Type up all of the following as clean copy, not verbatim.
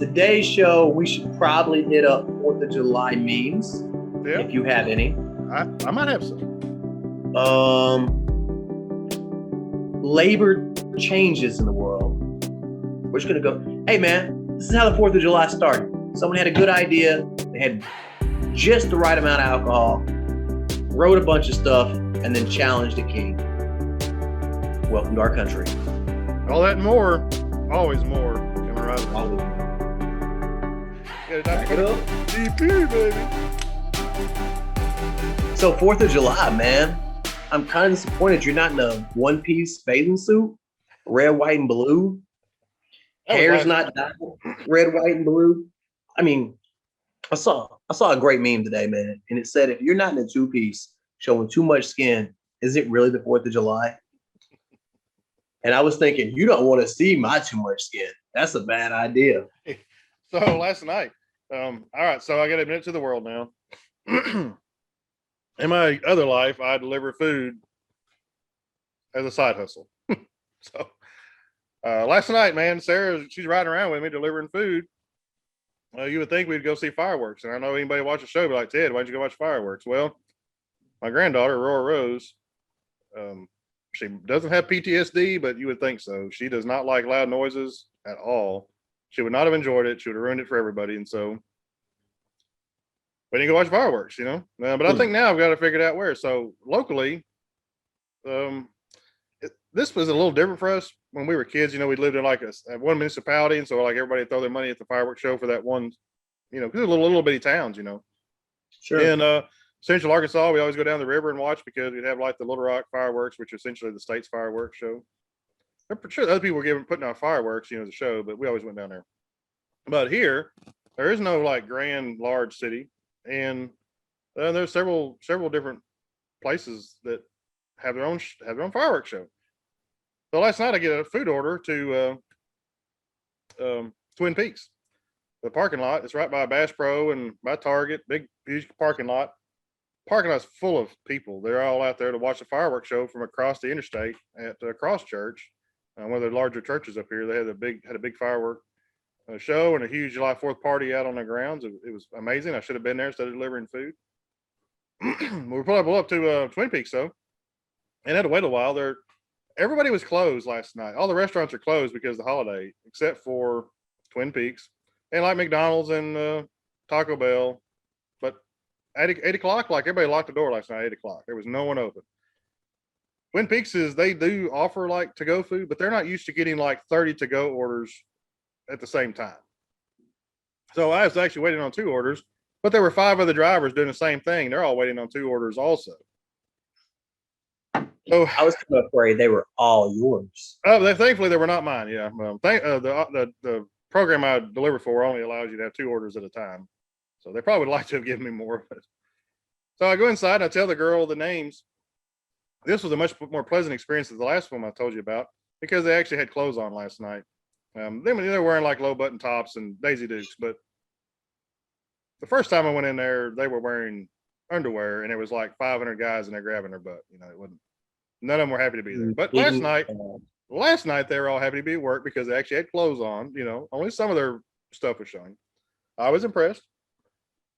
Today's show, we should probably hit up 4th of July memes, if you have any. I might have some. Labor changes in the world. We're just going to go, hey man, this is how the 4th of July started. Someone had a good idea. They had just the right amount of alcohol, wrote a bunch of stuff, and then challenged a king. Welcome to our country. All that and more. Always more. Coming right up. Always. Back it up. DP, baby. So 4th of July, man. I'm kind of disappointed you're not in a one-piece bathing suit, red, white, and blue. Hair's not dyed red, white, and blue. I mean, I saw a great meme today, man, and it said, if you're not in a two-piece showing too much skin, is it really the 4th of July? And I was thinking, you don't want to see my too much skin. That's a bad idea. So last night, all right, so I got to admit to the world now. In my other life, I deliver food as a side hustle. So last night, man, Sarah, she's riding around with me delivering food. You would think we'd go see fireworks. And I know anybody watch the show be like, Ted, why'd you go watch fireworks? Well, my granddaughter, Aurora Rose, she doesn't have PTSD, but you would think so. She does not like loud noises at all. She would not have enjoyed it. She would have ruined it for everybody. And so we didn't go watch fireworks, you know. But I think now I've got to figure it out where. So locally, this was a little different for us when we were kids. You know, we lived in like one municipality, and so like everybody would throw their money at the fireworks show for that one. You know, because it was little bitty towns, you know. Sure. In Central Arkansas, we always go down the river and watch because we'd have like the Little Rock fireworks, which are essentially the state's fireworks show. I'm pretty sure other people were putting out fireworks, you know, as a show, but we always went down there. But here, there is no like grand, large city, and there's several different places that have their own fireworks show. So last night I get a food order to Twin Peaks. The parking lot, it's right by Bass Pro and by Target, big, huge parking lot. Parking lot's full of people. They're all out there to watch the fireworks show from across the interstate at Cross Church, one of the larger churches up here. They had a big firework show and a huge July 4th party out on the grounds. It was amazing. I should have been there instead of delivering food. We pulled up to Twin Peaks though, and had to wait a while. Everybody was closed last night. All the restaurants are closed because of the holiday, except for Twin Peaks and like McDonald's and Taco Bell. But at 8 o'clock, like everybody locked the door last night at 8 o'clock. There was no one open. Twin Peaks they do offer like to-go food, but they're not used to getting like 30 to-go orders at the same time. So I was actually waiting on 2 orders, but there were 5 other drivers doing the same thing. They're all waiting on 2 orders also. So I was kind of afraid they were all yours. Oh, thankfully they were not mine. Yeah, the program I deliver for only allows you to have 2 orders at a time, so they probably would like to have given me more. But so I go inside and I tell the girl the names. This was a much more pleasant experience than the last one I told you about because they actually had clothes on last night. They were wearing like low button tops and Daisy Dukes, but the first time I went in there, they were wearing underwear, and it was like 500 guys in there grabbing their butt. You know, it wasn't. None of them were happy to be there. But last night they were all happy to be at work because they actually had clothes on. You know, only some of their stuff was showing. I was impressed,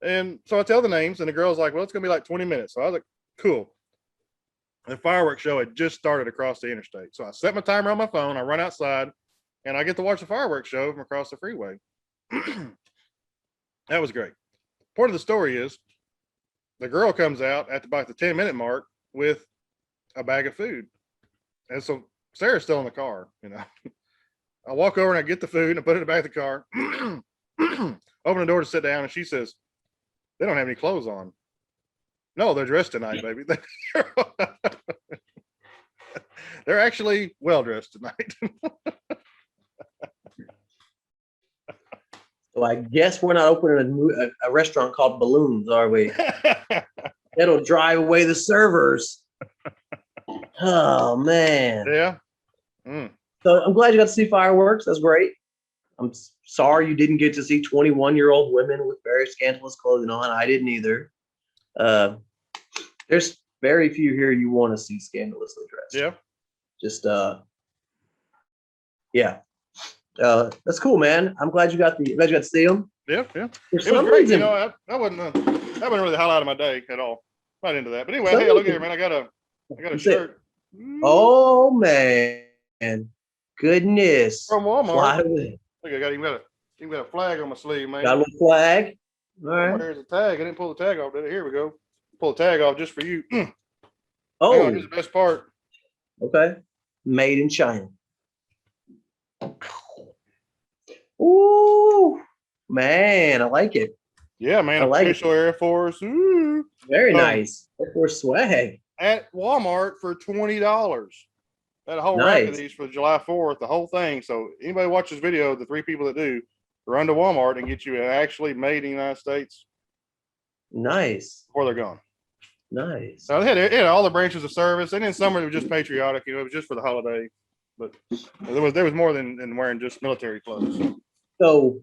and so I tell the names, and the girl's like, "Well, it's gonna be like 20 minutes." So I was like, "Cool." The fireworks show had just started across the interstate, so I set my timer on my phone. I run outside, and I get to watch the fireworks show from across the freeway. That was great. Part of the story is the girl comes out at about the 10-minute mark with a bag of food, and so Sarah's still in the car. You know, I walk over and I get the food and I put it in the back of the car. Open the door to sit down, and she says, "They don't have any clothes on." No, they're dressed tonight, baby. They're actually well dressed tonight. So I guess we're not opening a restaurant called Balloons, are we? It'll drive away the servers. Oh man. Yeah. So I'm glad you got to see fireworks. That's great. I'm sorry you didn't get to see 21-year-old women with very scandalous clothing on. I didn't either. There's very few here you want to see scandalously dressed. Yeah. Just yeah. That's cool, man. I'm glad you got to see them. Yeah. For It was some great. reason, That wasn't really the highlight of my day at all. Not into that. But anyway, some hey, look reason- here, man. I got a you said, shirt. oh man, goodness, From Walmart. fly away. Look, I got even got a flag on my sleeve, man. Got a little flag. All right. There's a tag. I didn't pull the tag off. Here we go. Pull the tag off just for you. Hang Oh, on, here's the best part. okay. Made in China. Ooh, man, I like it. Yeah, man. I like Official Air Force. Ooh. Very nice. Air Force swag. At Walmart for $20. Got a whole rack of Nice. these for July 4th, the whole thing. So anybody watch this video, the 3 people that do, run to Walmart and get you an actually made in the United States Nice. before they're gone. Nice. Now they had all the branches of service, and then some were just patriotic. It was just for the holiday. But there was more than wearing just military clothes. So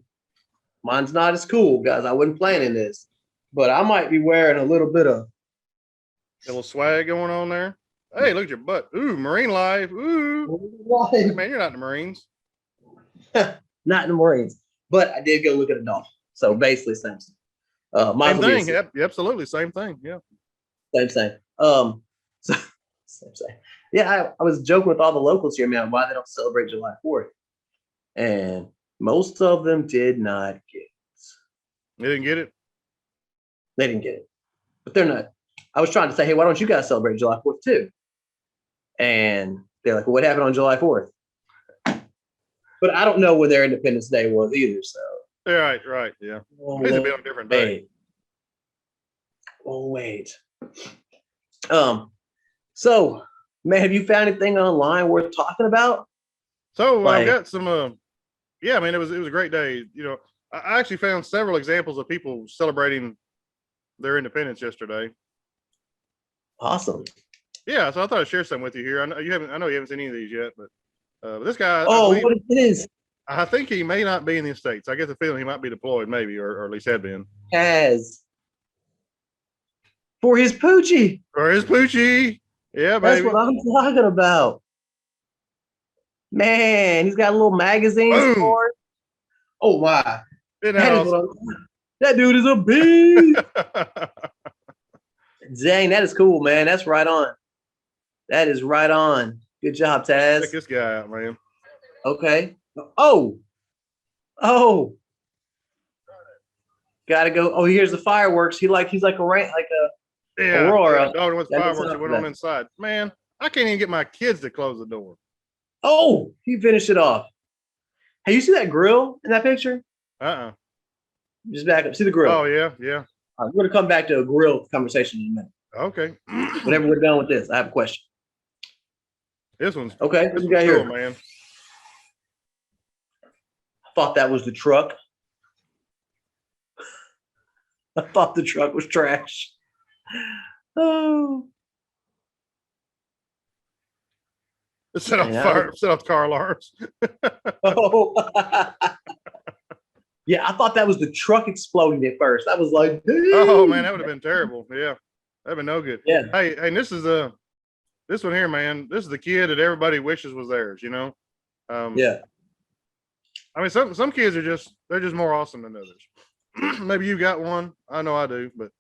mine's not as cool, guys. I wasn't planning this, but I might be wearing a little bit of A little swag going on there. Hey, look at your butt. Ooh, Marine life. Ooh. Hey, man, you're not in the Marines. not in the Marines, but I did go look at a dolphin. So basically, same thing. Same thing. Yep, absolutely, same thing. Yeah. Same. So, same. Yeah, I was joking with all the locals here, man, why they don't celebrate July 4th. And most of them did not get it. They didn't get it? They didn't get it. But they're not. I was trying to say, hey, why don't you guys celebrate July 4th too? And they're like, well, what happened on July 4th? But I don't know when their Independence Day was either. So right, yeah. It needs to be on a different day. Wait. So, man, have you found anything online worth talking about? So I've got some. Yeah, I mean, it was a great day. You know, I actually found several examples of people celebrating their independence yesterday. Awesome. Yeah, so I thought I'd share some with you here. I know you haven't seen any of these yet, but this guy. Oh, what it is? I think he may not be in the States. I get the feeling he might be deployed, maybe, or at least had been. For his poochie. Yeah, that's baby. what I'm talking about. Man, he's got a little magazine for it. Oh my. That dude is a beast. Dang, that is cool, man. That's right on. That is right on. Good job, Taz. Check this guy out, man. Okay. Gotta go. Oh, here's the fireworks. He's like Aurora. Dog with fireworks that went on inside. Man, I can't even get my kids to close the door. Oh, he finished it off. Hey, you see that grill in that picture? Just back up. See the grill. Oh, yeah. All right, we're gonna come back to a grill conversation in a minute. Okay. Whenever we're done with this, I have a question. This one's okay. What you got cool, here, man? I thought that was the truck. I thought the truck was trash. Oh. Set off car alarms. Oh. Yeah, I thought that was the truck exploding at first. I was like, dude. Oh man, that would have been terrible. Yeah, that'd been no good. Yeah. Hey, this is this one here, man. This is the kid that everybody wishes was theirs. You know. Yeah. I mean, some kids are just more awesome than others. Maybe you got one. I know I do, but.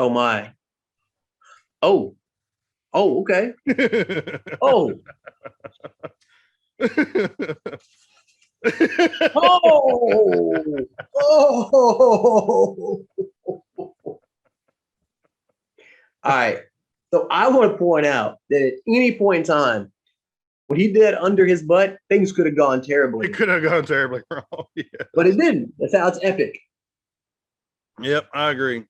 Oh my. Oh, okay. Oh. Oh. All right. So I want to point out that at any point in time, when he did under his butt, things could have gone terribly. It could have gone terribly wrong. Yeah. But it didn't. That's how it's epic. Yep, I agree.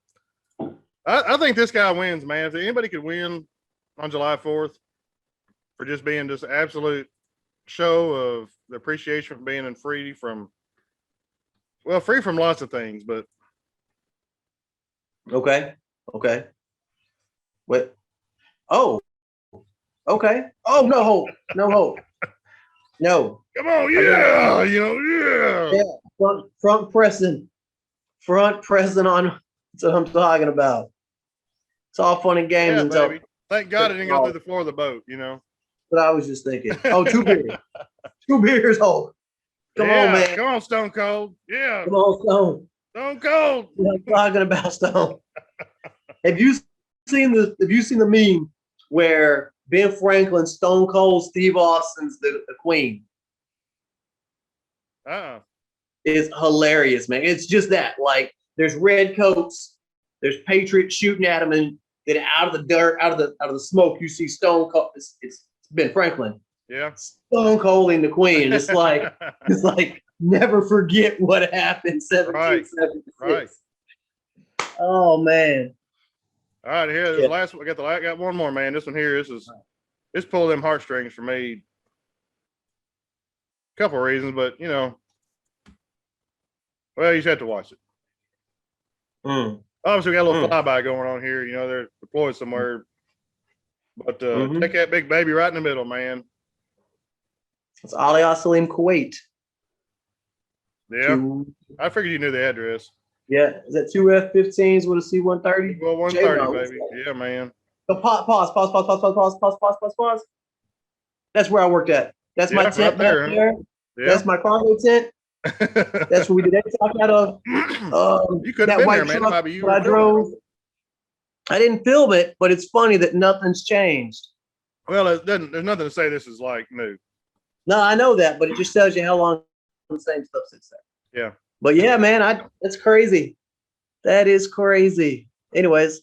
I think this guy wins, man. If anybody could win on July 4th for just being this absolute show of the appreciation for being free from lots of things, but okay. What? Oh, okay. Oh, no hope. No. Come on, yeah. Front pressing on That's what I'm talking about. It's all fun and games Yeah, until. baby. Thank God it didn't go through the floor of the boat, you know. But I was just thinking, oh, 2 beers. 2 beers old. Come on, man. Come on, Stone Cold. Yeah. Come on, Stone. Stone Cold. I'm talking about Stone. Have you seen the meme where Ben Franklin, Stone Cold, Steve Austin's the Queen? It's hilarious, man. It's just that. Like, there's red coats, there's Patriots shooting at them, and then out of the dirt, out of the smoke, you see Stone Cold. It's Ben Franklin. Yeah. Stone Cold and the Queen. It's like never forget what happened. 1776. Right. Oh man. All right, here. This last one. I got one more, man. This one here. This pulled them heartstrings for me. Couple of reasons, but you know, well, you just have to watch it. Obviously, we got a little flyby going on here. You know, they're deployed somewhere, but take that big baby right in the middle, man. It's Ali Salim, Kuwait. Yeah, I figured you knew the address. Yeah, is that 2 F-15s with a C-130? Well, 130, baby. Yeah, man. So pause. That's where I worked at. That's my tent right there. Yeah. That's my cargo tent. That's where we did that talk out of. You couldn't have been there, man. It might be you. I drove. I didn't film it, but it's funny that nothing's changed. Well, there's nothing to say this is like new. No, I know that, but it just tells you how long the same stuff sits there. Yeah. But yeah, man, that's crazy. That is crazy. Anyways.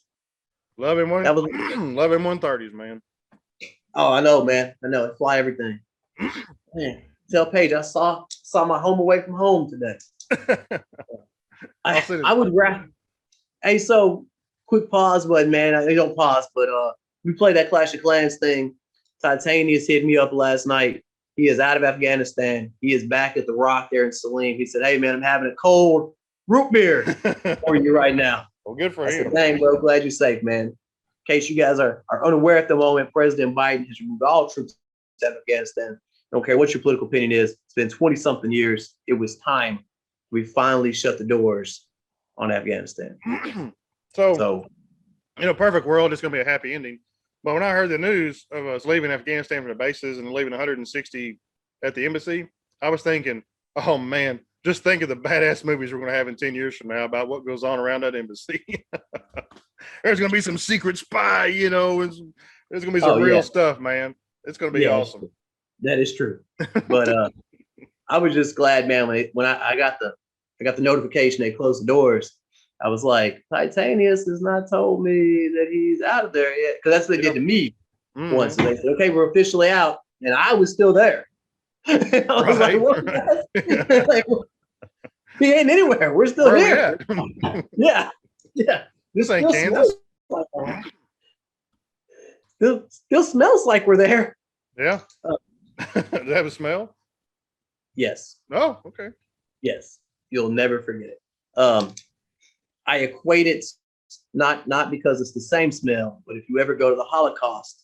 Love him 130s, man. Oh, I know, man. I know. Fly everything. Man, tell Paige, I saw my home away from home today. I would rather. Hey, so quick pause, but man, they don't pause, but we played that Clash of Clans thing. Titanius hit me up last night. He is out of Afghanistan. He is back at the Rock there in Salim. He said, "Hey, man, I'm having a cold root beer for you right now." Well, good for him. Dang, bro, glad you're safe, man. In case you guys are unaware at the moment, President Biden has removed all troops out of Afghanistan. I don't care what your political opinion is. It's been 20-something years. It was time we finally shut the doors on Afghanistan. So, you know, perfect world, it's going to be a happy ending. But when I heard the news of us leaving Afghanistan from the bases and leaving 160 at the embassy, I was thinking, oh, man, just think of the badass movies we're going to have in 10 years from now about what goes on around that embassy. There's going to be some secret spy, you know, and there's going to be some real stuff, man. It's going to be awesome. That is true. But I was just glad, man, when I got the notification they closed the doors. I was like, Titanius has not told me that he's out of there yet. Because that's what they did to me once. And they said, okay, we're officially out. And I was still there. I was like, what? Like, he ain't anywhere. We're still here. Yeah. This ain't Kansas. Still smells like we're there. Yeah. Does it have a smell? Yes. Oh, okay. Yes. You'll never forget it. I equate it not because it's the same smell, but if you ever go to the Holocaust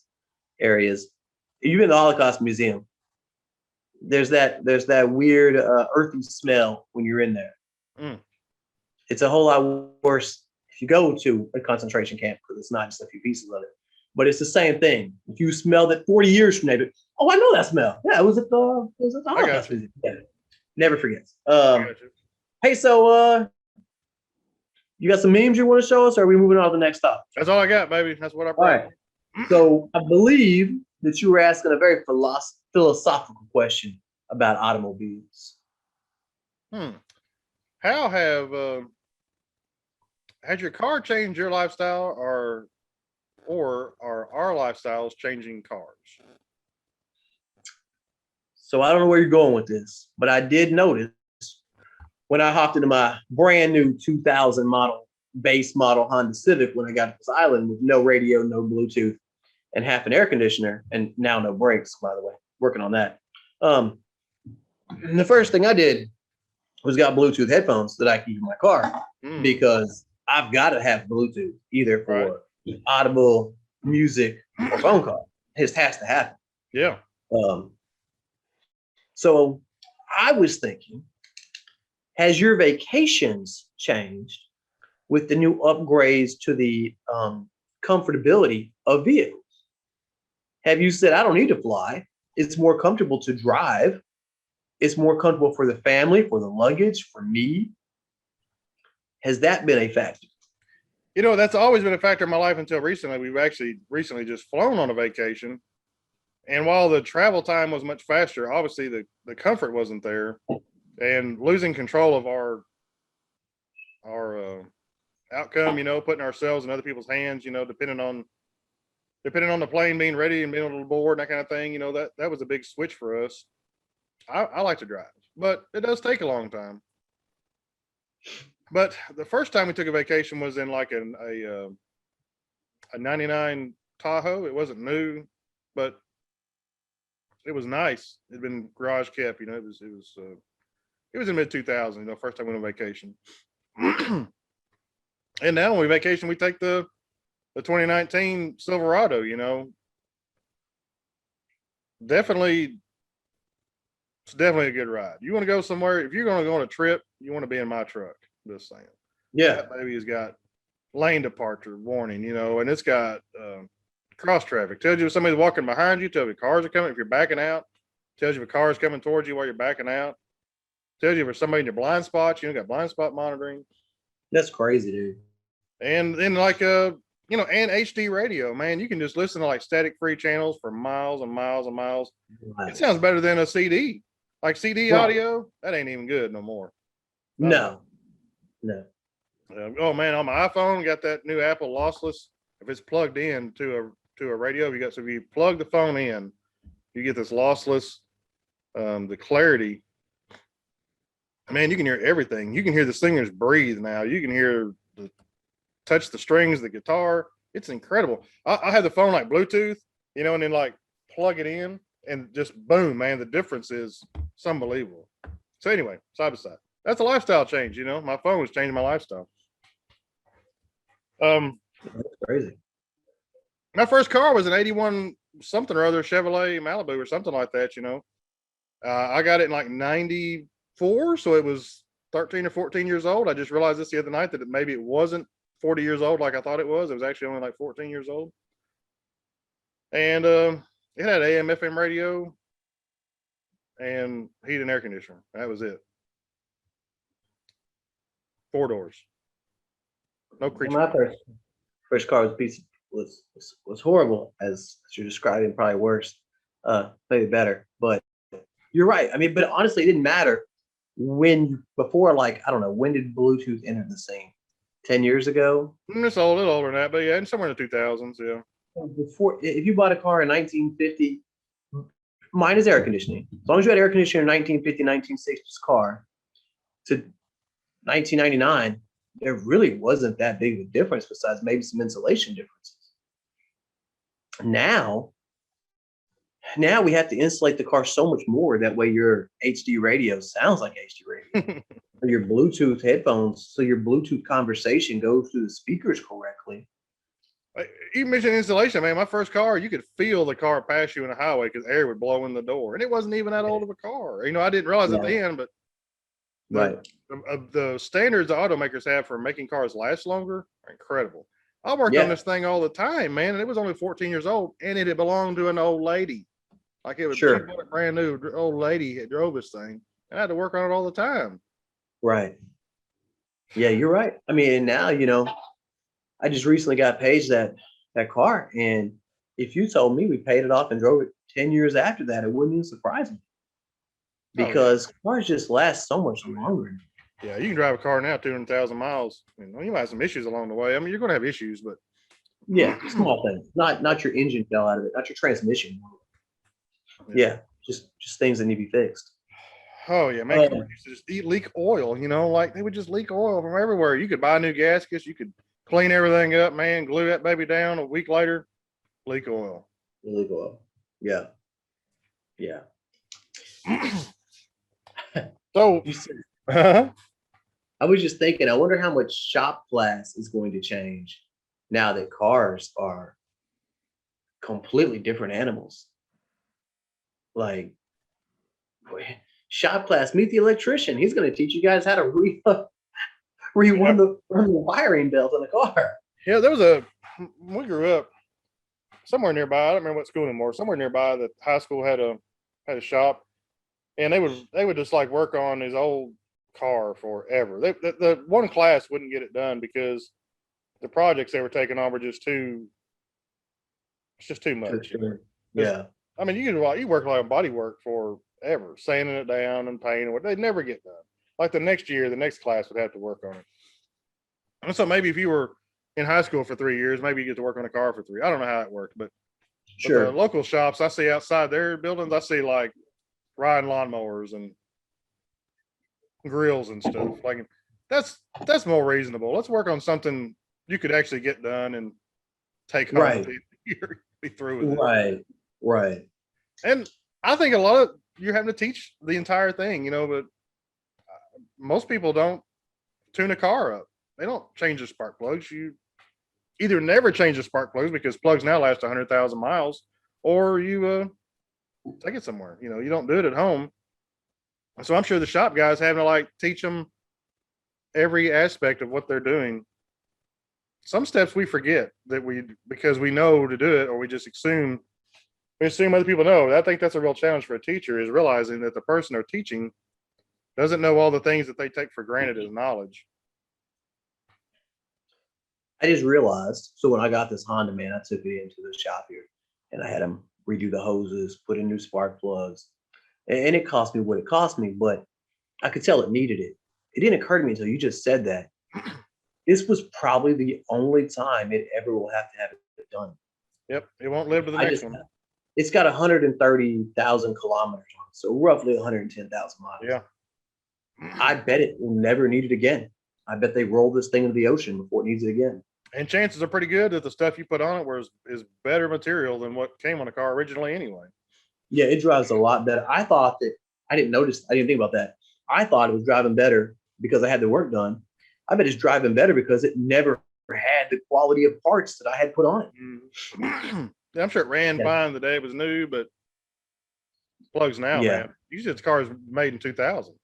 areas, you've been to the Holocaust Museum. There's that weird earthy smell when you're in there. It's a whole lot worse if you go to a concentration camp because it's not just a few pieces of it, but it's the same thing. If you smell it 40 years from now, oh, I know that smell. Yeah, it was at the Holocaust Museum. Yeah, never forgets. Hey, so you got some memes you want to show us, or are we moving on to the next topic? That's all I got, baby. That's what I brought. All right. So I believe that you were asking a very philosophical question about automobiles. How has your car changed your lifestyle, or are our lifestyles changing cars? So I don't know where you're going with this, but I did notice when I hopped into my brand new 2000 base model Honda Civic when I got to this island with no radio, no Bluetooth, and half an air conditioner, and now no brakes, by the way, working on that. And the first thing I did was got Bluetooth headphones that I keep in my car because I've got to have Bluetooth either for audible music or phone call. It just has to happen. Yeah. So I was thinking, has your vacations changed with the new upgrades to the comfortability of vehicles. Have you said, I don't need to fly? It's more comfortable to drive. It's more comfortable for the family, for the luggage, for me. Has that been a factor? That's always been a factor in my life until recently. We've actually recently just flown on a vacation. And while the travel time was much faster, obviously the comfort wasn't there. And losing control of our outcome, putting ourselves in other people's hands, depending on the plane being ready and being able to board and that kind of thing, that was a big switch for us. I like to drive, but it does take a long time. But the first time we took a vacation was in like a 99 Tahoe. It wasn't new, but it was nice. It'd been garage kept, it was in mid 2000, first time we went on vacation. And now when we vacation, we take the 2019 Silverado, definitely, it's definitely a good ride. You want to go somewhere, if you're going to go on a trip, you want to be in my truck. Just saying. Yeah. That baby has got lane departure warning, and it's got cross traffic. Tells you if somebody's walking behind you, tells you if cars are coming, if you're backing out, tells you if a car is coming towards you while you're backing out, tells you if there's somebody in your blind spots, got blind spot monitoring. That's crazy, dude. And then like and HD radio, man, you can just listen to like static free channels for miles and miles and miles. Right. It sounds better than a CD. Like CD audio, that ain't even good no more. No. Oh man, on my iPhone, got that new Apple lossless. If it's plugged in to a radio, if you plug the phone in, you get this lossless, the clarity. Man, you can hear everything. You can hear the singers breathe now. You can hear touch the strings of the guitar. It's incredible. I have the phone like Bluetooth, and then like plug it in and just boom, man, the difference is unbelievable. So anyway, side by side. That's a lifestyle change, My phone was changing my lifestyle. That's crazy. My first car was an 81 something or other Chevrolet Malibu or something like that, I got it in like 94, so it was 13 or 14 years old. I just realized this the other night that maybe it wasn't 40 years old like I thought it was. It was actually only like 14 years old. And it had AM, FM radio and heat and air conditioner. That was it. 4 doors. No creature. My first car was horrible, as you're describing, probably worse, maybe better. But you're right. I mean, but honestly, it didn't matter before, like, I don't know, when did Bluetooth enter the scene? 10 years ago? It's a little older than that, but yeah, somewhere in the 2000s, yeah. Before, if you bought a car in 1950, mine is air conditioning. As long as you had air conditioning in 1950, 1960s car to 1999, there really wasn't that big of a difference besides maybe some insulation differences. Now we have to insulate the car so much more. That way your HD radio sounds like HD radio. Or your Bluetooth headphones, so your Bluetooth conversation goes through the speakers correctly. You mentioned insulation, man. My first car, you could feel the car pass you in the highway because air would blow in the door. And it wasn't even that old of a car. I didn't realize it then, but the standards the automakers have for making cars last longer are incredible. I worked on this thing all the time, man, and it was only 14 years old, and it had belonged to an old lady. Like it was a brand new old lady that drove this thing, and I had to work on it all the time. Right. Yeah, you're right. I mean, and now, I just recently got paid that car, and if you told me we paid it off and drove it 10 years after that, it wouldn't even surprise me. Because cars just last so much longer. Yeah, you can drive a car now 200,000 miles. You might have some issues along the way. I mean, you're going to have issues, but yeah, small things. Not your engine fell out of it, not your transmission. Yeah, just things that need to be fixed. Oh yeah, man, cars used to just leak oil. Like they would just leak oil from everywhere. You could buy new gaskets, you could clean everything up, man, glue that baby down. A week later, leak oil. Leak oil. Yeah. So you said, I was just thinking, I wonder how much shop class is going to change now that cars are completely different animals. Like, shop class, meet the electrician. He's going to teach you guys how to where you run the wiring belt in the car. Yeah, we grew up somewhere nearby. I don't remember what school anymore. Somewhere nearby, the high school had a shop, and they would just like work on his old car forever. The one class wouldn't get it done because the projects they were taking on were it's just too much. Sure. 'Cause, Yeah. I mean, you work like body work forever, sanding it down and painting it. They'd never get done. Like the next year, the next class would have to work on it. And so maybe if you were in high school for 3 years, maybe you get to work on a car for 3. I don't know how it worked, but the Sure. local shops I see outside their buildings, I see like riding lawnmowers and grills and stuff. Like that's more reasonable. Let's work on something you could actually get done and take home Right. at the end of the year, be through with it. Right. Right. And I think a lot of you're having to teach the entire thing, but most people don't tune a car up. They don't change the spark plugs. You either never change the spark plugs because plugs now last 100,000 miles, or you take it somewhere. You don't do it at home. So I'm sure the shop guys having to like teach them every aspect of what they're doing. Some steps we forget because we know to do it, or we just assume other people know. I think that's a real challenge for a teacher, is realizing that the person they're teaching doesn't know all the things that they take for granted as knowledge. I just realized. So when I got this Honda, man, I took it into the shop here, and I had them redo the hoses, put in new spark plugs, and it cost me what it cost me. But I could tell it needed it. It didn't occur to me until you just said that. This was probably the only time it ever will have to have it done. Yep, it won't live to the next one. It's got 130,000 kilometers on it, so roughly 110,000 miles. Yeah. I bet it will never need it again. I bet they roll this thing into the ocean before it needs it again. And chances are pretty good that the stuff you put on it is better material than what came on the car originally anyway. Yeah, it drives a lot better. I thought that I didn't think about that. I thought it was driving better because I had the work done. I bet it's driving better because it never had the quality of parts that I had put on it. Yeah, I'm sure it ran fine the day it was new, but plugs now, man. Usually this car is made in 2000.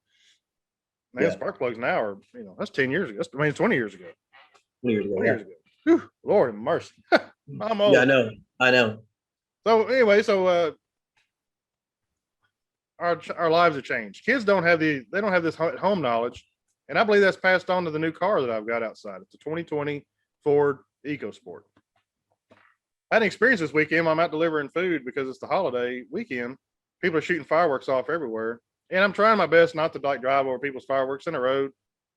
Man, spark plugs now are, that's 10 years ago. 20 years ago. 20 years ago. 20 years ago. Whew, Lord have mercy. I'm old. Yeah, I know. So anyway, our lives have changed. Kids don't have this home knowledge, and I believe that's passed on to the new car that I've got outside. It's a 2020 Ford EcoSport. I had an experience this weekend. I'm out delivering food because it's the holiday weekend. People are shooting fireworks off everywhere, and I'm trying my best not to like drive over people's fireworks in the road.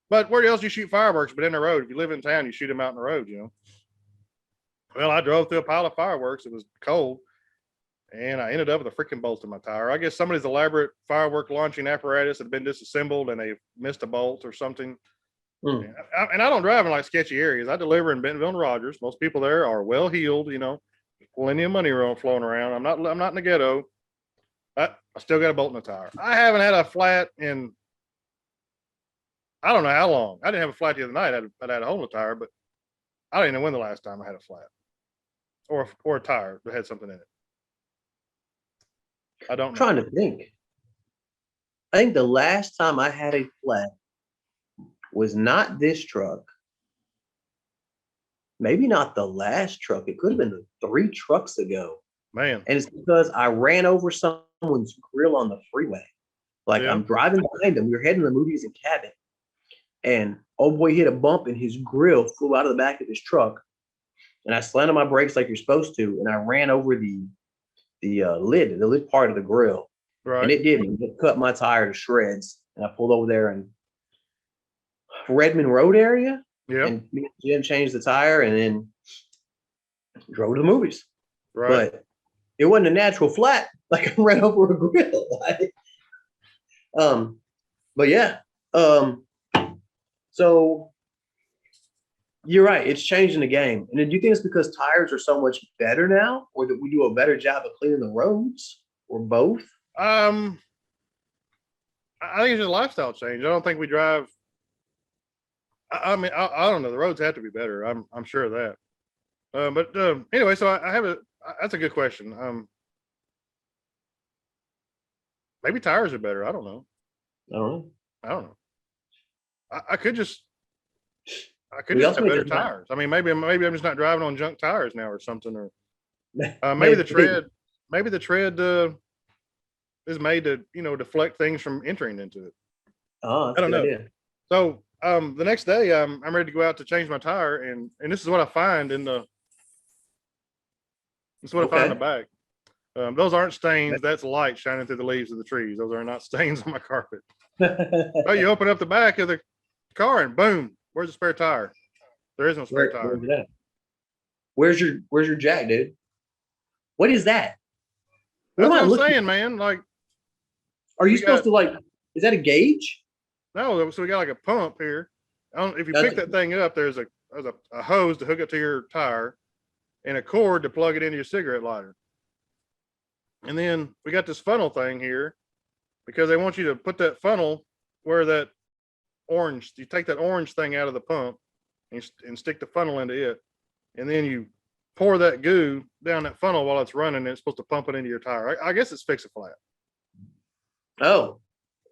But where else do you shoot fireworks but in the road? If you live in town, you shoot them out in the road. Well, I drove through a pile of fireworks. It was cold, and I ended up with a freaking bolt in my tire. I guess somebody's elaborate firework launching apparatus had been disassembled, and they missed a bolt or something. And I don't drive in like sketchy areas. I deliver in Bentonville and Rogers. Most people there are well heeled. Plenty of money flowing around. I'm not in the ghetto. I still got a bolt in the tire. I haven't had a flat in I don't know how long. I didn't have a flat the other night. I had a hole in the tire, but I don't even know when the last time I had a flat or a tire that had something in it. I don't know. I'm trying to think. I think the last time I had a flat was not this truck. Maybe not the last truck. It could have been 3 trucks ago. Man. And it's because I ran over someone's grill on the freeway. Like I'm driving behind them. We were heading to the movies in Cabot. And old boy hit a bump and his grill flew out of the back of his truck. And I slammed on my brakes like you're supposed to. And I ran over the lid part of the grill. Right. And it didn't. It cut my tire to shreds. And I pulled over there in Redmond Road area. Yeah. And me and Jim changed the tire and then drove to the movies. Right. But it wasn't a natural flat. Like I ran over a grill. But yeah. So you're right. It's changing the game. And do you think it's because tires are so much better now, or that we do a better job of cleaning the roads, or both? I think it's just a lifestyle change. I don't think we drive. I mean, I don't know. The roads have to be better. I'm sure of that. But anyway, so I have that's a good question. Maybe tires are better. I don't know. I don't know. I could just I could We just also have need better to tires. I mean, maybe I'm just not driving on junk tires now or something, or maybe maybe. the tread is made to deflect things from entering into it. Oh, I that's a don't good know. idea. So the next day I'm ready to go out to change my tire, and this is what I find in the Okay. back. Those aren't stains. That's light shining through the leaves of the trees. Those are not stains on my carpet. So you open up the back of the car and boom, where's the spare tire? There is no spare tire. Where's that? Where's your jack, dude? What is that? What That's am I what I'm looking saying, at? man. Like Are you we supposed got to like? Is that a gauge? no, so we got like a pump here. If you That's pick that thing up, there's a hose to hook it to your tire and a cord to plug it into your cigarette lighter. And then we got this funnel thing here because they want you to put that funnel where that orange, you take that orange thing out of the pump and stick the funnel into it. And then you pour that goo down that funnel while it's running, and it's supposed to pump it into your tire. I guess it's fix a flat. Oh,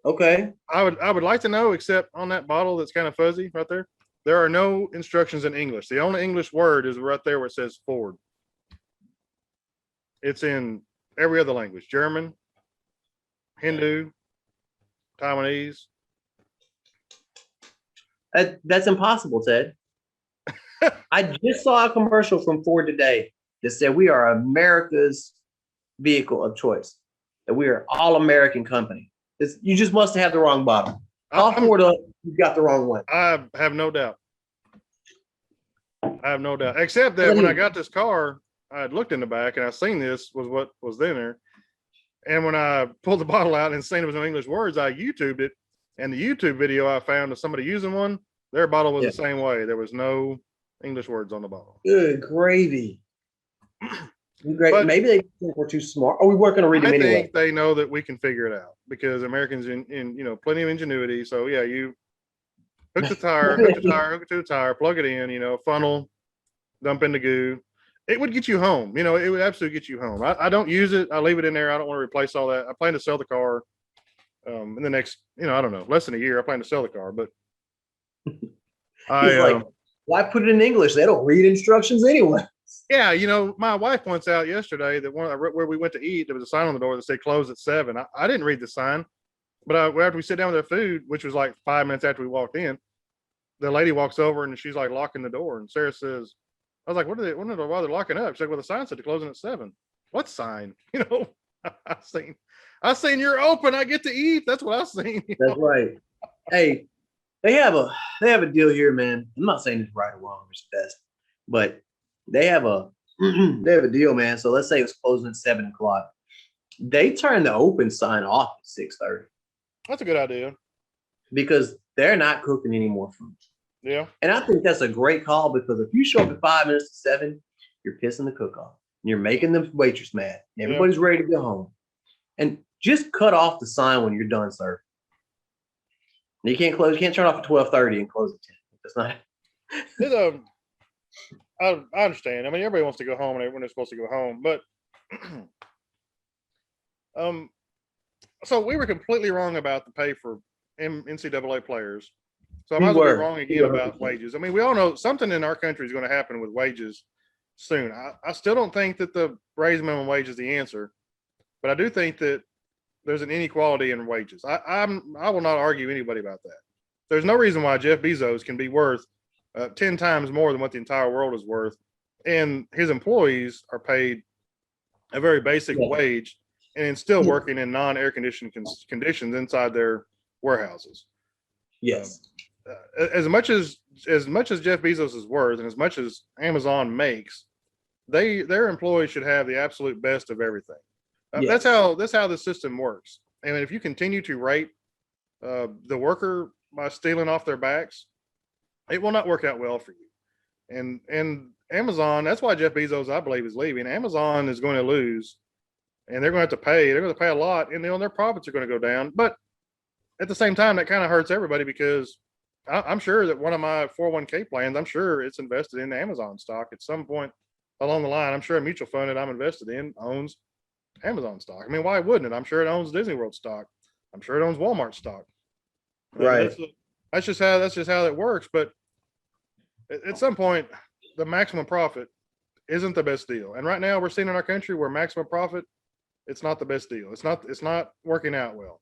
okay. I would like to know, except on that bottle that's kind of fuzzy right there, there are no instructions in English. The only English word is right there where it says Ford. It's in every other language: German, Hindu, Taiwanese. That's impossible, Ted. I just saw a commercial from Ford today that said we are America's vehicle of choice. That we are all American company. You just must have the wrong bottle. Call Ford up. You've got the wrong one. I have no doubt. Except that when I got this car, I had looked in the back and I seen this was what was in there. And when I pulled the bottle out and seen it was no English words, I YouTubed it. And the YouTube video I found of somebody using one, their bottle was the same way. There was no English words on the bottle. Good gravy. Great. But maybe they think we're too smart. Or we weren't going to read them anyway. I think they know that we can figure it out because Americans in plenty of ingenuity. So yeah, you hook the tire, hook it to the tire, plug it in, funnel, dump in the goo. It would get you home. It would absolutely get you home. I don't use it. I leave it in there. I don't want to replace all that. I plan to sell the car in the next, I don't know, less than a year. I plan to sell the car, but why put it in English? They don't read instructions anyway. Yeah, my wife points out yesterday that where we went to eat, there was a sign on the door that said close at 7. I didn't read the sign, but after we sit down with our food, which was like 5 minutes after we walked in, the lady walks over and she's like locking the door. And Sarah says, I was like, why are they locking up? She's like, well, the sign said they're closing at 7. What sign? I seen you're open. I get to eat. That's what I seen. That's right. Hey, they have a deal here, man. I'm not saying it's right or wrong, it's best, but they have a deal, man. So let's say it's closing at 7 o'clock. They turn the open sign off at 6:30. That's a good idea. Because they're not cooking any more food. Yeah. And I think that's a great call because if you show up at 5 minutes to 7, you're pissing the cook off. You're making the waitress mad. Everybody's ready to go home. And just cut off the sign when you're done serving. You can't turn off at 12:30 and close at 10. That's not. I understand. I mean, everybody wants to go home when they're supposed to go home, but so we were completely wrong about the pay for NCAA players. So I might as well be wrong again about wages. I mean, we all know something in our country is going to happen with wages soon. I still don't think that the raise minimum wage is the answer, but I do think that there's an inequality in wages. I will not argue anybody about that. There's no reason why Jeff Bezos can be worth 10 times more than what the entire world is worth, and his employees are paid a very basic wage and still working in non-air conditioned conditions inside their warehouses. Yes. As much as Jeff Bezos is worth, and as much as Amazon makes, their employees should have the absolute best of everything. That's how the system works. And if you continue to rate the worker by stealing off their backs, it will not work out well for you. And Amazon, that's why Jeff Bezos, I believe, is leaving. Amazon is going to lose, and they're going to have to pay. They're going to pay a lot, and their profits are going to go down. But at the same time, that kind of hurts everybody because I'm sure that one of my 401k plans, I'm sure it's invested in Amazon stock at some point along the line. I'm sure a mutual fund that I'm invested in owns Amazon stock. I mean, why wouldn't it? I'm sure it owns Disney World stock. I'm sure it owns Walmart stock. Right. That's just how it works. But At some point, the maximum profit isn't the best deal. And right now we're seeing in our country where maximum profit, it's not the best deal. It's not working out well.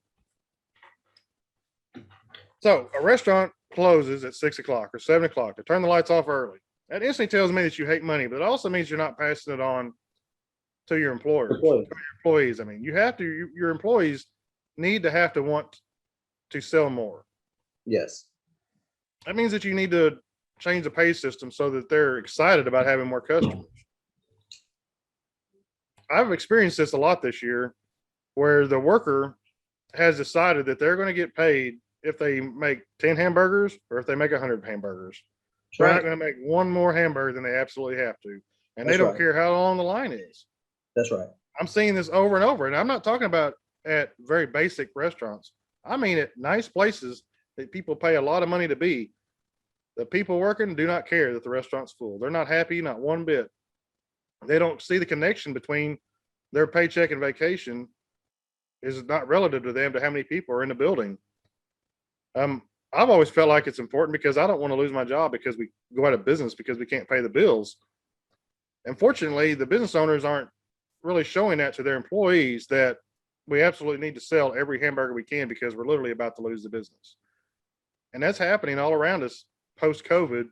So a restaurant closes at 6 o'clock or 7 o'clock. They turn the lights off early. That instantly tells me that you hate money, but it also means you're not passing it on to your employers, to your employees. I mean, you have to, your employees need to have to want to sell more. Yes. That means that you need to change the pay system so that they're excited about having more customers. I've experienced this a lot this year where the worker has decided that they're going to get paid if they make 10 hamburgers or if they make 100 hamburgers. They're not going to make one more hamburger than they absolutely have to. And they don't care how long the line is. That's right. I'm seeing this over and over. And I'm not talking about at very basic restaurants. I mean at nice places that people pay a lot of money to be. The people working do not care that the restaurant's full. They're not happy, not one bit. They don't see the connection between their paycheck and vacation is not relative to them to how many people are in the building. I've always felt like it's important because I don't want to lose my job because we go out of business because we can't pay the bills. Unfortunately, the business owners aren't really showing that to their employees that we absolutely need to sell every hamburger we can because we're literally about to lose the business. And that's happening all around us post-COVID,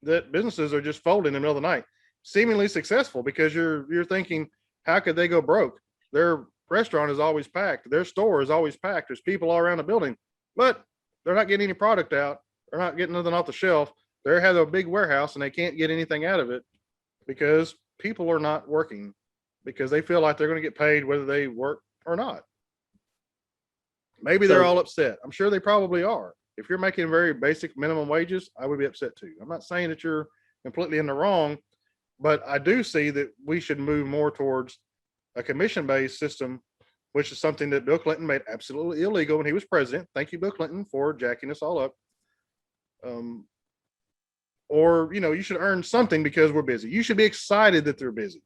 that businesses are just folding in the middle of the night, seemingly successful because you're thinking, how could they go broke? Their restaurant is always packed. Their store is always packed. There's people all around the building, but they're not getting any product out. They're not getting nothing off the shelf. They have a big warehouse and they can't get anything out of it because people are not working because they feel like they're going to get paid whether they work or not. Maybe they're all upset. I'm sure they probably are. If you're making very basic minimum wages, I would be upset too. I'm not saying that you're completely in the wrong, but I do see that we should move more towards a commission-based system, which is something that Bill Clinton made absolutely illegal when he was president. Thank you, Bill Clinton, for jacking us all up. Or, you should earn something because we're busy. You should be excited that they're busy.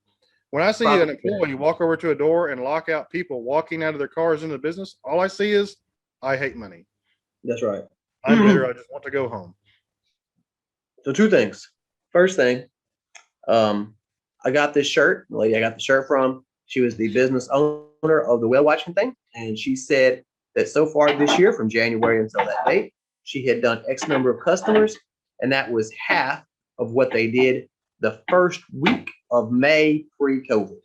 When I see an employee walk over to a door and lock out people walking out of their cars into the business, all I see is, I hate money. That's right. I'm bitter. I just want to go home. So 2 things. First thing, I got this shirt. The lady I got the shirt from, she was the business owner of the whale watching thing. And she said that so far this year, from January until that date, she had done X number of customers. And that was half of what they did the first week of May pre-COVID.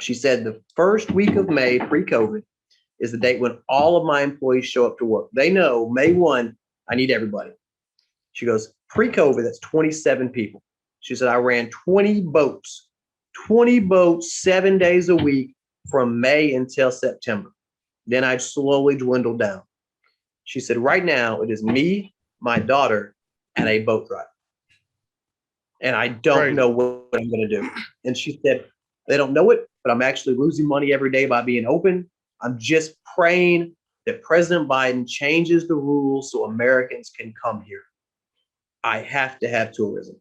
She said the first week of May pre-COVID is the date when all of my employees show up to work. They know May 1, I need everybody. She goes, pre-COVID, that's 27 people. She said, I ran 20 boats 7 days a week from May until September. Then I'd slowly dwindle down. She said, right now it is me, my daughter, and a boat driver. And I don't know what I'm going to do. And she said, they don't know it, but I'm actually losing money every day by being open. I'm just praying that President Biden changes the rules so Americans can come here. I have to have tourism.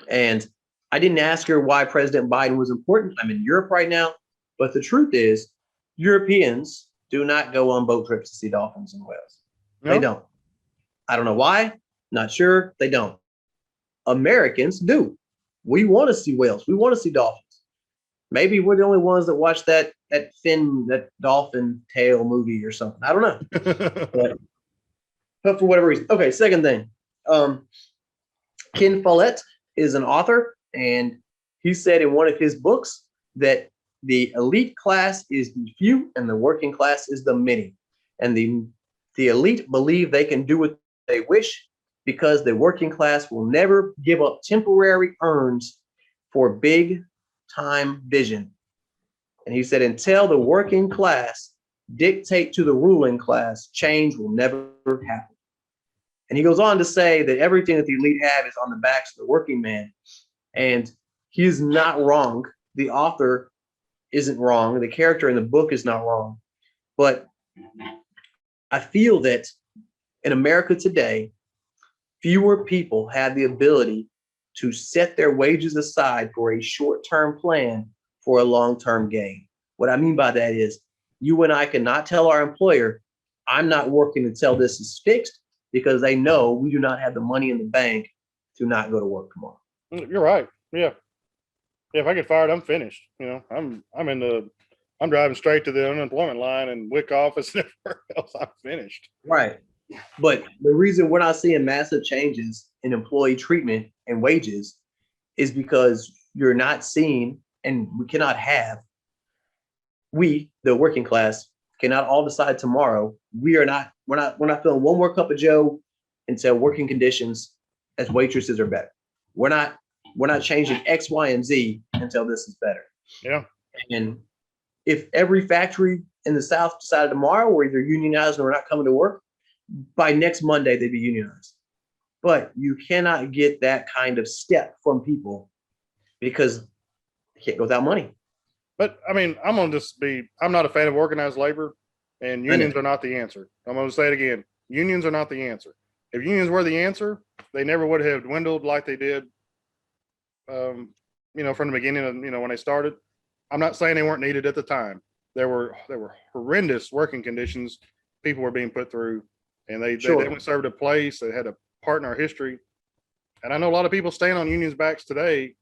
And I didn't ask her why President Biden was important. I'm in Europe right now. But the truth is, Europeans do not go on boat trips to see dolphins and whales. Nope. They don't. I don't know why. Not sure. They don't. Americans do. We want to see whales. We want to see dolphins. Maybe we're the only ones that watch that dolphin tail movie or something. I don't know. but for whatever reason. Okay, second thing. Ken Follett is an author, and he said in one of his books that the elite class is the few and the working class is the many. And the elite believe they can do what they wish because the working class will never give up temporary earns for big time vision. And he said, until the working class dictate to the ruling class, change will never happen. And he goes on to say that everything that the elite have is on the backs of the working man. And he's not wrong. The author isn't wrong. The character in the book is not wrong. But I feel that in America today, fewer people have the ability to set their wages aside for a short-term plan for a long-term gain. What I mean by that is you and I cannot tell our employer, I'm not working until this is fixed. because they know we do not have the money in the bank to not go to work tomorrow. You're right. Yeah. If I get fired, I'm finished. I'm driving straight to the unemployment line and WIC office and everywhere else. I'm finished. Right. But the reason we're not seeing massive changes in employee treatment and wages is because you're not seeing, and we, the working class, cannot all decide tomorrow. We're not filling one more cup of Joe until working conditions as waitresses are better. We're not changing X, Y, and Z until this is better. Yeah. And if every factory in the South decided tomorrow we're either unionized or we're not coming to work, by next Monday they'd be unionized. But you cannot get that kind of step from people because they can't go without money. But I mean, I'm not a fan of organized labor, and unions are not the answer. I'm going to say it again. Unions are not the answer. If unions were the answer, they never would have dwindled like they did, from the beginning of, when they started. I'm not saying they weren't needed at the time. There were horrendous working conditions people were being put through, and they definitely served a place. They had a part in our history. And I know a lot of people stand on unions' backs today,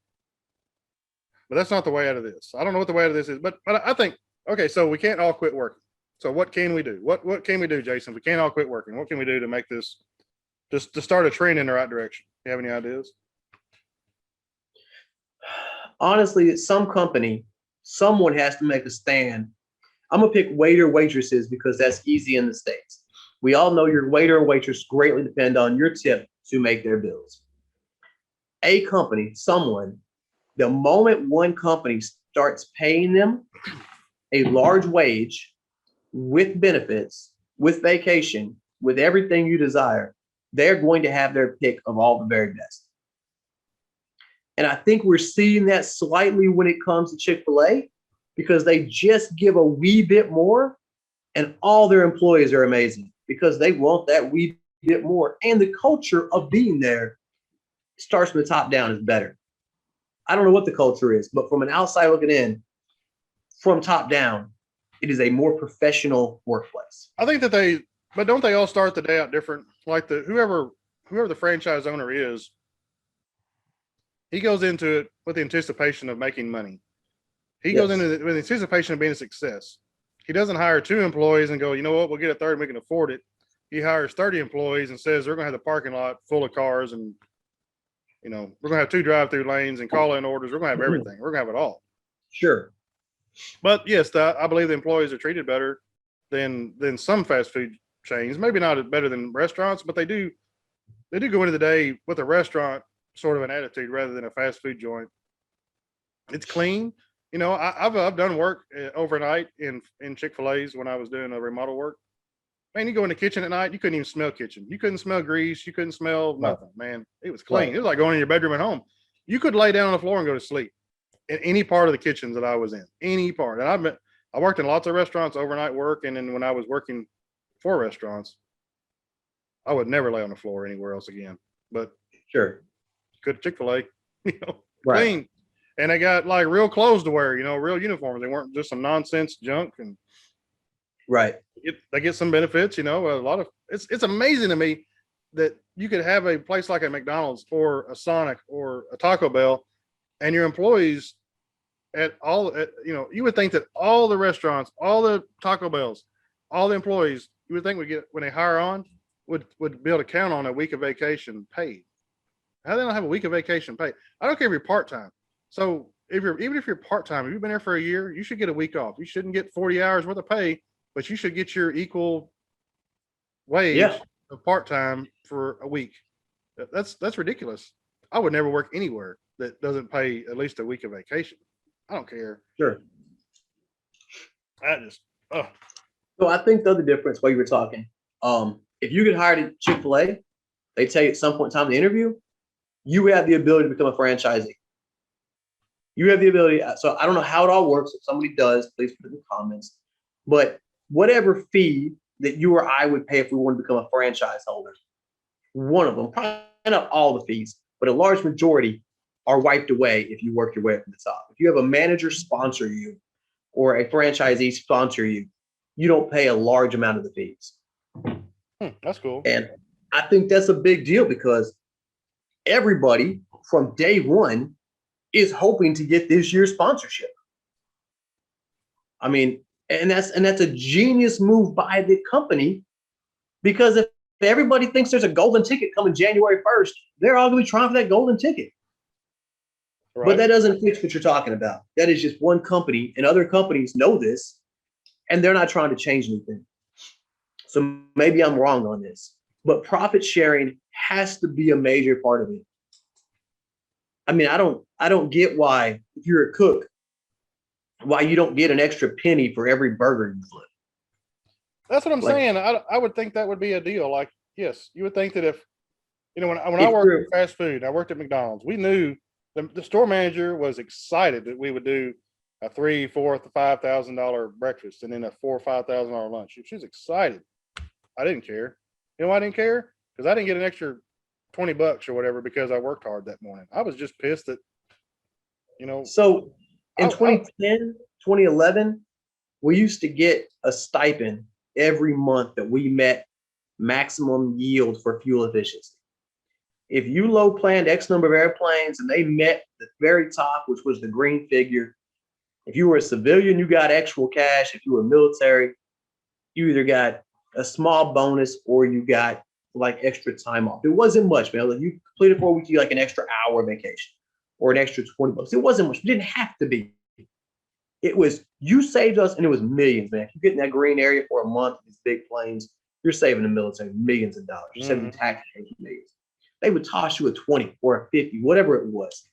but that's not the way out of this. I don't know what the way out of this is, but I think, okay, so we can't all quit working. So what can we do? What can we do, Jason? We can't all quit working. What can we do to make this, just to start a trend in the right direction? You have any ideas? Honestly, some company, someone has to make a stand. I'm gonna pick waiter, waitresses because that's easy in the States. We all know your waiter or waitress greatly depend on your tip to make their bills. A company, someone, the moment one company starts paying them a large wage with benefits, with vacation, with everything you desire, they're going to have their pick of all the very best. And I think we're seeing that slightly when it comes to Chick-fil-A because they just give a wee bit more and all their employees are amazing because they want that wee bit more. And the culture of being there starts from the top down is better. I don't know what the culture is, but from an outside looking in, from top down, it is a more professional workplace. I think that but don't they all start the day out different? Like whoever the franchise owner is, he goes into it with the anticipation of making money. He goes into it with the anticipation of being a success. He doesn't hire 2 employees and go, you know what, we'll get a third and we can afford it. He hires 30 employees and says, we're going to have the parking lot full of cars and, we're going to have 2 drive-through lanes and call in orders. We're going to have everything. We're going to have it all. Sure. But yes, I believe the employees are treated better than some fast food chains. Maybe not better than restaurants, but they do go into the day with a restaurant sort of an attitude rather than a fast food joint. It's clean. I've done work overnight in Chick-fil-A's when I was doing a remodel work. Man, you go in the kitchen at night, you couldn't even smell kitchen. You couldn't smell grease. You couldn't smell nothing, man. It was clean. Right. It was like going in your bedroom at home. You could lay down on the floor and go to sleep in any part of the kitchens that I was in, any part. And I worked in lots of restaurants, overnight work. And then when I was working for restaurants, I would never lay on the floor anywhere else again. But sure. Good Chick-fil-A, right. Clean. And they got like real clothes to wear, real uniforms. They weren't just some nonsense junk. And right. They get some benefits, a lot of, it's amazing to me that you could have a place like a McDonald's or a Sonic or a Taco Bell and your employees you would think that all the restaurants, all the Taco Bells, all the employees, you would think would get, when they hire on, would be able to count on a week of vacation paid. How do they not have a week of vacation paid? I don't care if you're part-time. So even if you're part-time, if you've been there for a year, you should get a week off. You shouldn't get 40 hours worth of pay, but you should get your equal wage of part-time for a week. That's ridiculous. I would never work anywhere that doesn't pay at least a week of vacation. I don't care. Sure. So I think the other difference while you were talking, if you get hired at Chick-fil-A, they tell you at some point in time in the interview, you have the ability to become a franchisee. You have the ability. So I don't know how it all works. If somebody does, please put it in the comments. But whatever fee that you or I would pay if we wanted to become a franchise holder, one of them, probably not all the fees, but a large majority are wiped away if you work your way up to the top. If you have a manager sponsor you or a franchisee sponsor you, you don't pay a large amount of the fees. That's cool. And I think that's a big deal because everybody from day one is hoping to get this year's sponsorship. I mean, and that's a genius move by the company because if everybody thinks there's a golden ticket coming January 1st, they're all going to be trying for that golden ticket. Right. But that doesn't fix what you're talking about. That is just one company, and other companies know this, and they're not trying to change anything. So maybe I'm wrong on this, but profit sharing has to be a major part of it. I mean, I don't get why if you're a cook, why you don't get an extra penny for every burger you flip. That's what I'm Like, saying. I would think that would be a deal. Like, yes, you would think that if when I if worked you're in fast food, I worked at McDonald's. We knew the store manager was excited that we would do a $3,000, $4,000, $5,000 breakfast and then a $4,000 or $5,000 lunch. She was excited. I didn't care. You know why I didn't care? Because I didn't get an extra $20 or whatever because I worked hard that morning. I was just pissed that, so in I 2010, 2011, we used to get a stipend every month that we met maximum yield for fuel efficiency. If you low planned X number of airplanes and they met the very top, which was the green figure, if you were a civilian, you got actual cash. If you were military, you either got a small bonus or you got like extra time off. It wasn't much, man. Like you completed 4 weeks, you like an extra hour vacation or an extra $20. It wasn't much. It didn't have to be. It was you saved us, and it was millions, man. If you get in that green area for a month, these big planes, you're saving the military millions of dollars. You're saving taxpayers millions. They would toss you a 20 or a 50, whatever it was.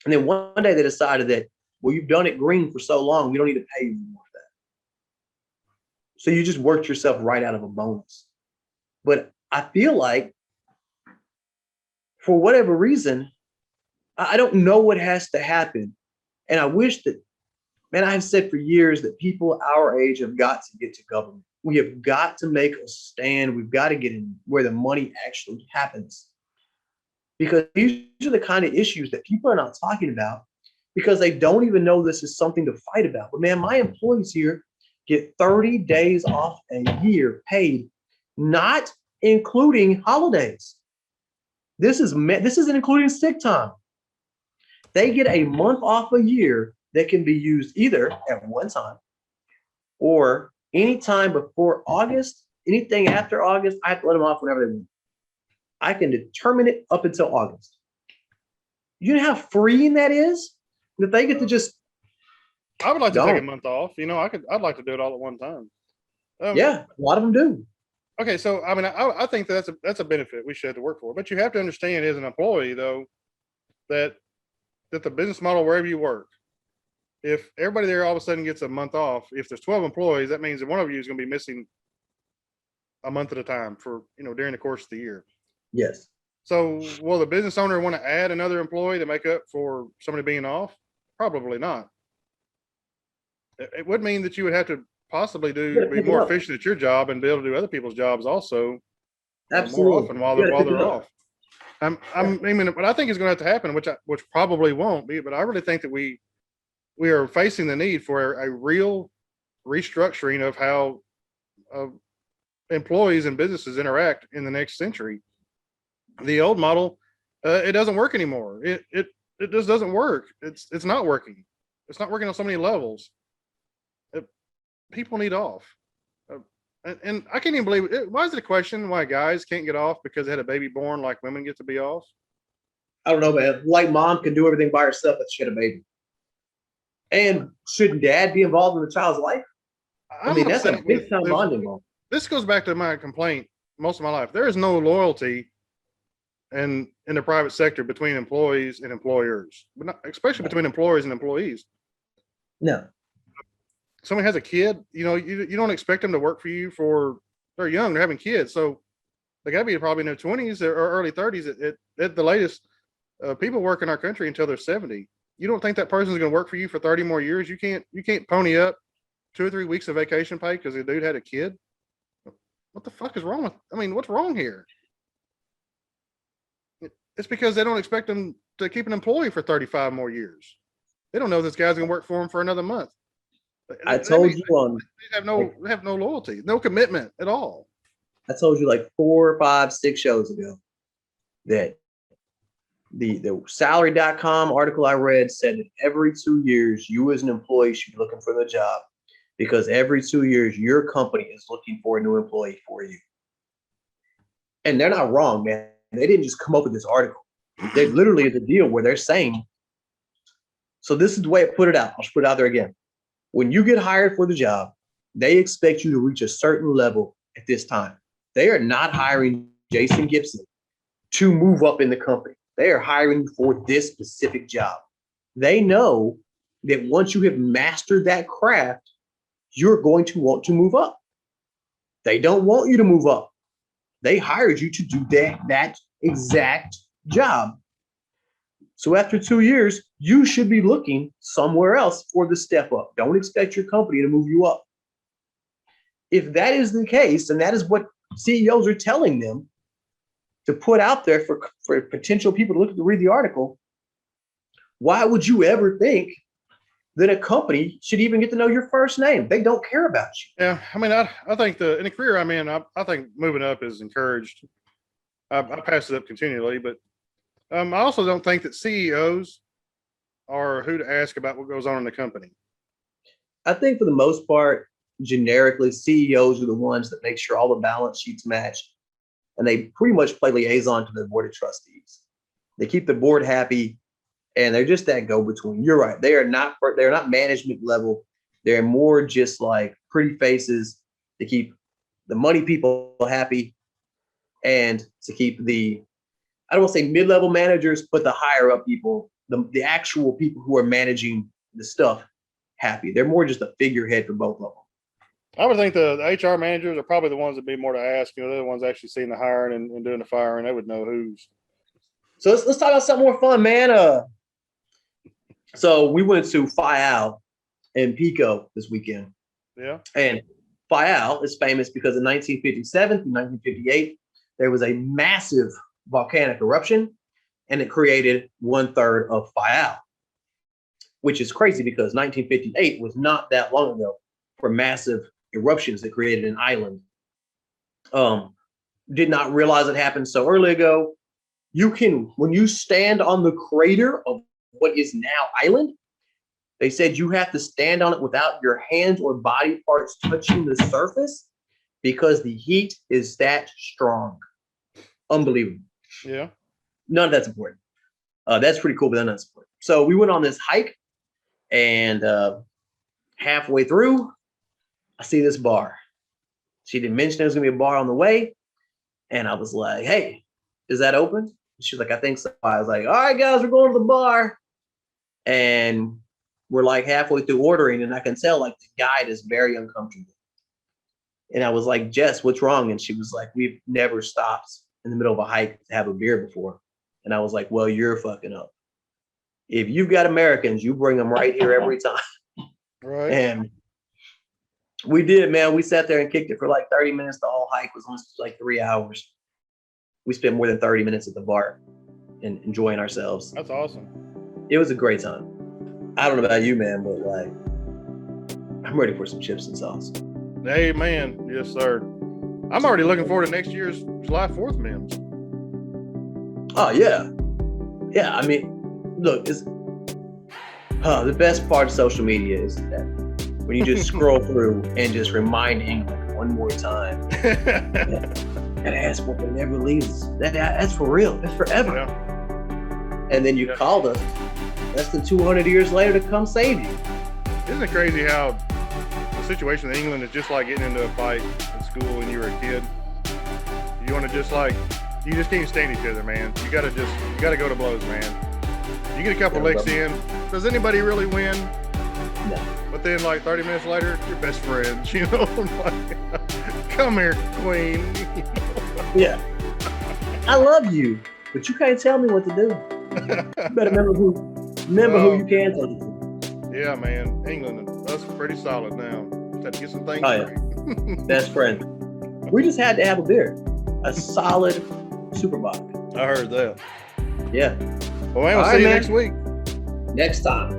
And then one day they decided that, well, you've done it green for so long, we don't need to pay you anymore for that. So you just worked yourself right out of a bonus. But I feel like for whatever reason, I don't know what has to happen. And I wish that, man, I've said for years that people our age have got to get to government. We have got to make a stand. We've got to get in where the money actually happens. Because these are the kind of issues that people are not talking about because they don't even know this is something to fight about. But man, my employees here get 30 days off a year paid, not including holidays. This isn't including sick time. They get a month off a year that can be used either at one time or anytime before August. Anything after August, I have to let them off whenever they want. I can determine it up until August. You know how freeing that is? That they get to just. I would like to take a month off. I'd like to do it all at one time. Yeah, a lot of them do. Okay, so I mean, I think that's a benefit we should have to work for. But you have to understand as an employee, though, that the business model wherever you work, if everybody there all of a sudden gets a month off, if there's 12 employees, that means that one of you is going to be missing a month at a time for during the course of the year. Yes. So will the business owner want to add another employee to make up for somebody being off? Probably not. It would mean that you would have to possibly be more efficient at your job and be able to do other people's jobs also. Absolutely. More often while they're off. I mean, what I think is going to have to happen, which probably won't be, but I really think that we are facing the need for a real restructuring of how employees and businesses interact in the next century. The old model, it doesn't work anymore. It just doesn't work. It's not working. It's not working on so many levels. People need off. And I can't even believe it. Why is it a question why guys can't get off because they had a baby born like women get to be off? I don't know, man. Like mom can do everything by herself if she had a baby. And shouldn't dad be involved in the child's life? I mean, that's a big time bonding moment. This goes back to my complaint most of my life. There is no loyalty in the private sector between employees and employers, but not, especially between employers and employees. No. Someone has a kid, you don't expect them to work for you they're young, they're having kids. So they got to be probably in their 20s or early 30s at the latest. People work in our country until they're 70. You don't think that person's going to work for you for 30 more years? You can't pony up 2 or 3 weeks of vacation pay because the dude had a kid. What the fuck is wrong what's wrong here? It's because they don't expect them to keep an employee for 35 more years. They don't know this guy's going to work for them for another month. I told you they have no loyalty, no commitment at all. I told you like 4, 5, 6 shows ago that the salary.com article I read said that every 2 years, you as an employee should be looking for the job because every 2 years, your company is looking for a new employee for you. And they're not wrong, man. They didn't just come up with this article. There literally is a deal where they're saying, so this is the way I put it out. I'll just put it out there again. When you get hired for the job, they expect you to reach a certain level at this time. They are not hiring Jason Gibson to move up in the company. They are hiring for this specific job. They know that once you have mastered that craft, you're going to want to move up. They don't want you to move up. They hired you to do that exact job. So after 2 years, you should be looking somewhere else for the step up. Don't expect your company to move you up. If that is the case, and that is what CEOs are telling them to put out there for potential people to look at to read the article, why would you ever think that a company should even get to know your first name? They don't care about you. Yeah, I mean, I think in the career I'm in, I think moving up is encouraged. I pass it up continually, but I also don't think that CEOs are who to ask about what goes on in the company. I think for the most part, generically, CEOs are the ones that make sure all the balance sheets match, and they pretty much play liaison to the board of trustees. They keep the board happy, and they're just that go-between. You're right. They're not management level. They're more just like pretty faces to keep the money people happy and to keep the, I don't want to say mid-level managers, but the higher up people, the actual people who are managing the stuff happy. They're more just a figurehead for both of them. I would think the HR managers are probably the ones that be more to ask. They're the ones actually seeing the hiring and doing the firing. They would know who's. So let's talk about something more fun, man. So we went to Fayal in Pico this weekend. Yeah. And Fayal is famous because in 1957 through 1958, there was a massive volcanic eruption, and it created 1/3 of Fayal, which is crazy because 1958 was not that long ago for massive eruptions that created an island. Did not realize it happened so early ago. When you stand on the crater of what is now island, they said you have to stand on it without your hands or body parts touching the surface because the heat is that strong. Unbelievable. Yeah. None of that's important. That's pretty cool, but none of that's important. So we went on this hike, and halfway through, I see this bar. She didn't mention there was going to be a bar on the way. And I was like, hey, is that open? She's like, I think so. I was like, all right, guys, we're going to the bar. And we're like halfway through ordering, and I can tell like the guide is very uncomfortable. And I was like, Jess, what's wrong? And she was like, we've never stopped in the middle of a hike to have a beer before. And I was like, well, you're fucking up. If you've got Americans, you bring them right here every time. Right. And we did, man. We sat there and kicked it for like 30 minutes. The whole hike was almost like 3 hours. We spent more than 30 minutes at the bar and enjoying ourselves. That's awesome. It was a great time. I don't know about you, man, but like, I'm ready for some chips and sauce. Amen. Yes, sir. I'm already looking forward to next year's July 4th memes. Oh, yeah. Yeah, I mean, look, it's the best part of social media is that when you just scroll through and just remind England one more time that asphalt never leaves. That's for real. That's forever. Yeah. And then you called us less than 200 years later to come save you. Isn't it crazy how the situation in England is just like getting into a fight in school when you were a kid? You want to you just can't stand each other, man. You gotta go to blows, man. You get a couple licks in. Does anybody really win? No. But then, like 30 minutes later, you're best friends. You know, like, come here, queen. Yeah. I love you, but you can't tell me what to do. You better remember who you can tell it to. Yeah, man. England, that's pretty solid now. Just have to get some things yeah. Best friend. We just had to have a beer. A solid Superbock. I heard that. Yeah. Well, man, we'll see you next week. Next time.